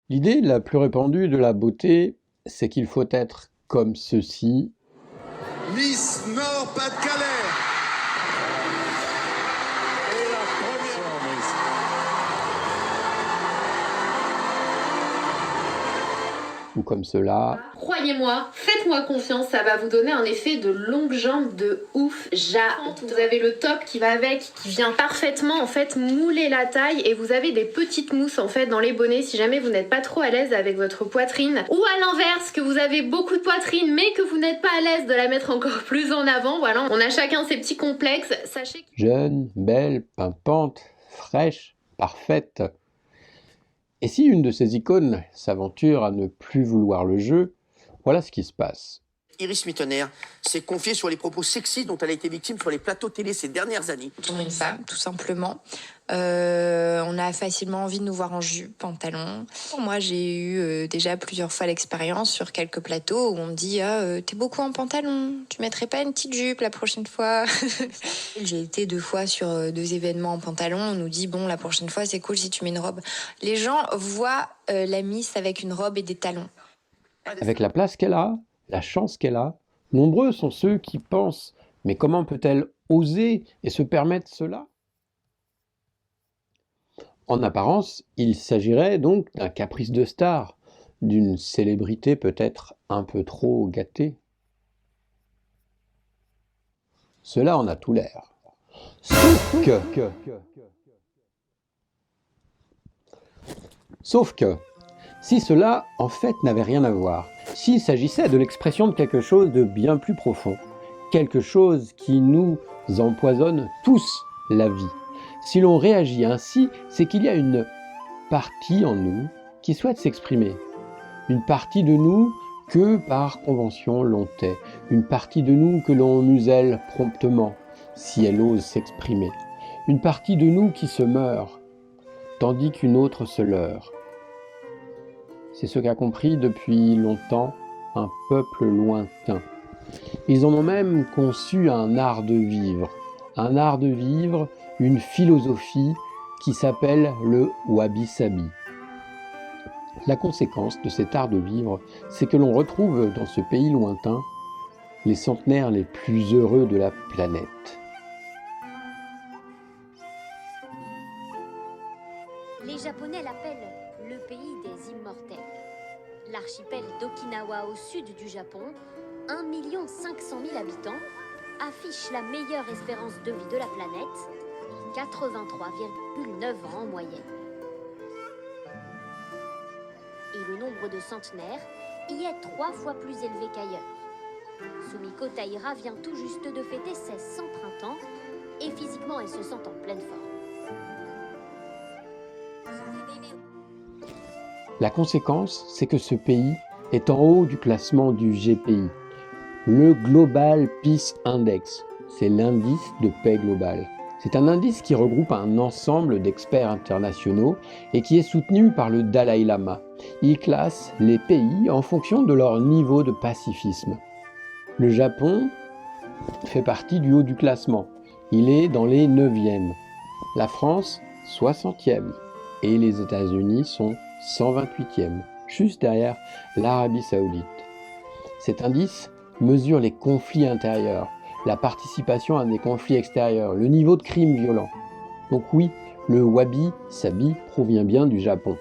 L'idée la plus répandue de la beauté, c'est qu'il faut être comme ceci. Miss Nord-Pas-de-Calais. Et la première Miss. Ou comme cela. Croyez-moi, faites-moi confiance, ça va vous donner un effet de longue jambe de ouf. Vous avez le top qui va avec, qui vient parfaitement en fait mouler la taille, et vous avez des petites mousses en fait dans les bonnets si jamais vous n'êtes pas trop à l'aise avec votre poitrine. Ou à l'inverse, que vous avez beaucoup de poitrine mais que vous n'êtes pas à l'aise de la mettre encore plus en avant. Voilà, on a chacun ses petits complexes. Sachez que... Jeune, belle, pimpante, fraîche, parfaite. Et si une de ces icônes s'aventure à ne plus vouloir le jeu, voilà ce qui se passe. Iris Mittener s'est confiée sur les propos sexistes dont elle a été victime sur les plateaux télé ces dernières années. On est une femme, tout simplement. On a facilement envie de nous voir en jupe, pantalon. Moi, j'ai eu déjà plusieurs fois l'expérience sur quelques plateaux où on me dit t'es beaucoup en pantalon, tu mettrais pas une petite jupe la prochaine fois. J'ai été 2 fois sur 2 événements en pantalon. On nous dit bon, la prochaine fois, c'est cool si tu mets une robe. Les gens voient la Miss avec une robe et des talons. Avec la place qu'elle a, la chance qu'elle a, nombreux sont ceux qui pensent « mais comment peut-elle oser et se permettre cela ?» En apparence, il s'agirait donc d'un caprice de star, d'une célébrité peut-être un peu trop gâtée. Cela en a tout l'air. Sauf que, si cela en fait n'avait rien à voir, s'il s'agissait de l'expression de quelque chose de bien plus profond, quelque chose qui nous empoisonne tous la vie, si l'on réagit ainsi, c'est qu'il y a une partie en nous qui souhaite s'exprimer, une partie de nous que par convention l'on tait, une partie de nous que l'on muselle promptement si elle ose s'exprimer, une partie de nous qui se meurt, tandis qu'une autre se leurre. C'est ce qu'a compris depuis longtemps un peuple lointain. Ils en ont même conçu un art de vivre, une philosophie qui s'appelle le wabi-sabi. La conséquence de cet art de vivre, c'est que l'on retrouve dans ce pays lointain les centenaires les plus heureux de la planète. Les Japonais l'appellent le pays des immortels. L'archipel d'Okinawa au sud du Japon, 1 500 000 habitants, affiche la meilleure espérance de vie de la planète, 83,9 ans en moyenne. Et le nombre de centenaires y est 3 fois plus élevé qu'ailleurs. Sumiko Taira vient tout juste de fêter ses 100 printemps et physiquement elle se sent en pleine forme. La conséquence, c'est que ce pays est en haut du classement du GPI, le Global Peace Index. C'est l'indice de paix globale. C'est un indice qui regroupe un ensemble d'experts internationaux et qui est soutenu par le Dalai Lama. Il classe les pays en fonction de leur niveau de pacifisme. Le Japon fait partie du haut du classement. Il est dans les 9e. La France, 60e. Et les États-Unis sont 128e, juste derrière l'Arabie Saoudite. Cet indice mesure les conflits intérieurs, la participation à des conflits extérieurs, le niveau de crimes violents. Donc oui, le wabi-sabi provient bien du Japon.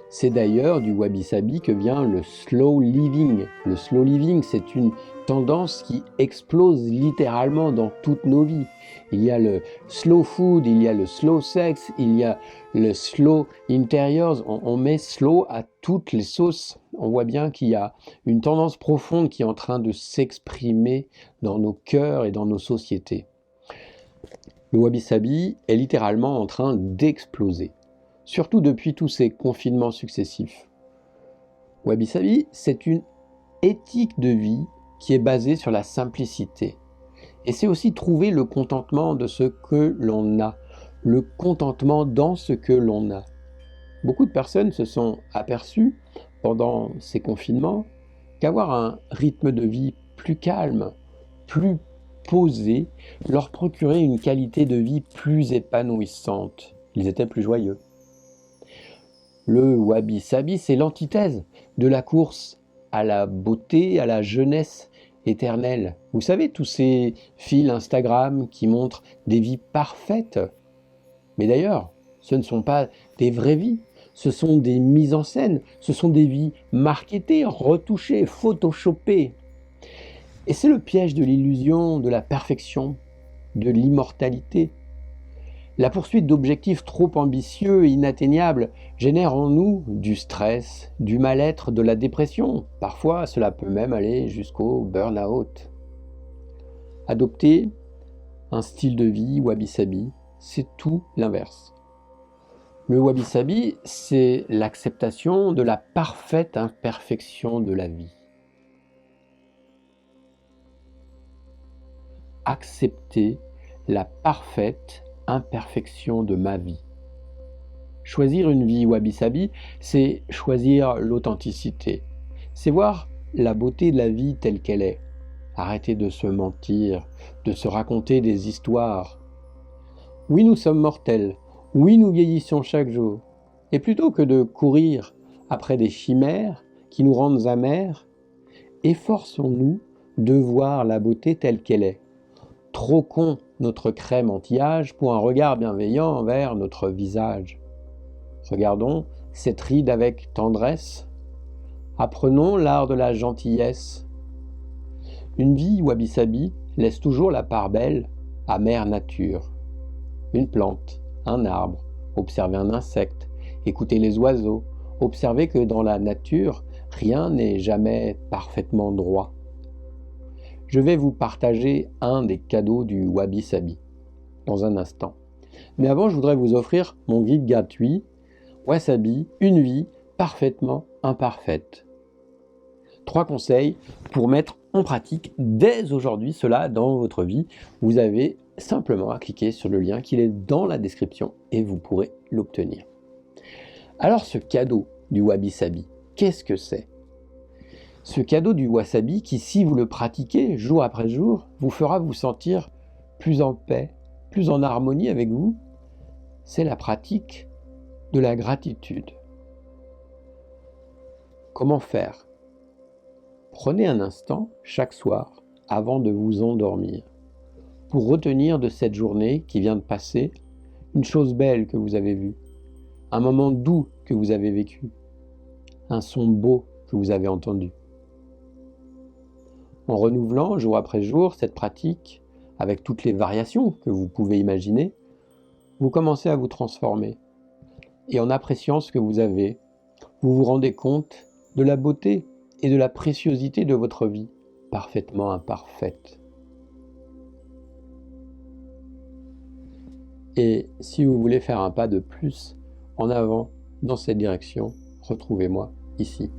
C'est d'ailleurs du wabi-sabi que vient le slow living. Le slow living, c'est une tendance qui explose littéralement dans toutes nos vies. Il y a le slow food, il y a le slow sex, il y a le slow interiors. On met slow à toutes les sauces. On voit bien qu'il y a une tendance profonde qui est en train de s'exprimer dans nos cœurs et dans nos sociétés. Le wabi-sabi est littéralement en train d'exploser. Surtout depuis tous ces confinements successifs. Wabi-sabi, c'est une éthique de vie qui est basée sur la simplicité. Et c'est aussi trouver le contentement de ce que l'on a, le contentement dans ce que l'on a. Beaucoup de personnes se sont aperçues pendant ces confinements qu'avoir un rythme de vie plus calme, plus posé, leur procurait une qualité de vie plus épanouissante. Ils étaient plus joyeux. Le wabi-sabi, c'est l'antithèse de la course à la beauté, à la jeunesse éternelle. Vous savez, tous ces fils Instagram qui montrent des vies parfaites. Mais d'ailleurs, ce ne sont pas des vraies vies, ce sont des mises en scène, ce sont des vies marketées, retouchées, photoshopées. Et c'est le piège de l'illusion, de la perfection, de l'immortalité. La poursuite d'objectifs trop ambitieux et inatteignables génère en nous du stress, du mal-être, de la dépression. Parfois, cela peut même aller jusqu'au burn-out. Adopter un style de vie wabi-sabi, c'est tout l'inverse. Le wabi-sabi, c'est l'acceptation de la parfaite imperfection de la vie. Accepter la parfaite imperfection de ma vie. Choisir une vie wabi-sabi, c'est choisir l'authenticité. C'est voir la beauté de la vie telle qu'elle est. Arrêter de se mentir, de se raconter des histoires. Oui, nous sommes mortels. Oui, nous vieillissons chaque jour. Et plutôt que de courir après des chimères qui nous rendent amers, efforçons-nous de voir la beauté telle qu'elle est. Troquons notre crème anti-âge pour un regard bienveillant envers notre visage. Regardons cette ride avec tendresse. Apprenons l'art de la gentillesse. Une vie wabi-sabi laisse toujours la part belle à mère nature. Une plante, un arbre, observer un insecte, écouter les oiseaux, observer que dans la nature, rien n'est jamais parfaitement droit. Je vais vous partager un des cadeaux du wabi-sabi dans un instant. Mais avant, je voudrais vous offrir mon guide gratuit Wasabi, une vie parfaitement imparfaite. 3 conseils pour mettre en pratique dès aujourd'hui cela dans votre vie. Vous avez simplement à cliquer sur le lien qui est dans la description et vous pourrez l'obtenir. Alors ce cadeau du wabi-sabi, qu'est-ce que c'est ? Ce cadeau du wasabi qui, si vous le pratiquez jour après jour, vous fera vous sentir plus en paix, plus en harmonie avec vous, c'est la pratique de la gratitude. Comment faire ? Prenez un instant chaque soir avant de vous endormir pour retenir de cette journée qui vient de passer une chose belle que vous avez vue, un moment doux que vous avez vécu, un son beau que vous avez entendu. En renouvelant jour après jour cette pratique, avec toutes les variations que vous pouvez imaginer, vous commencez à vous transformer. Et en appréciant ce que vous avez, vous vous rendez compte de la beauté et de la préciosité de votre vie, parfaitement imparfaite. Et si vous voulez faire un pas de plus en avant dans cette direction, retrouvez-moi ici.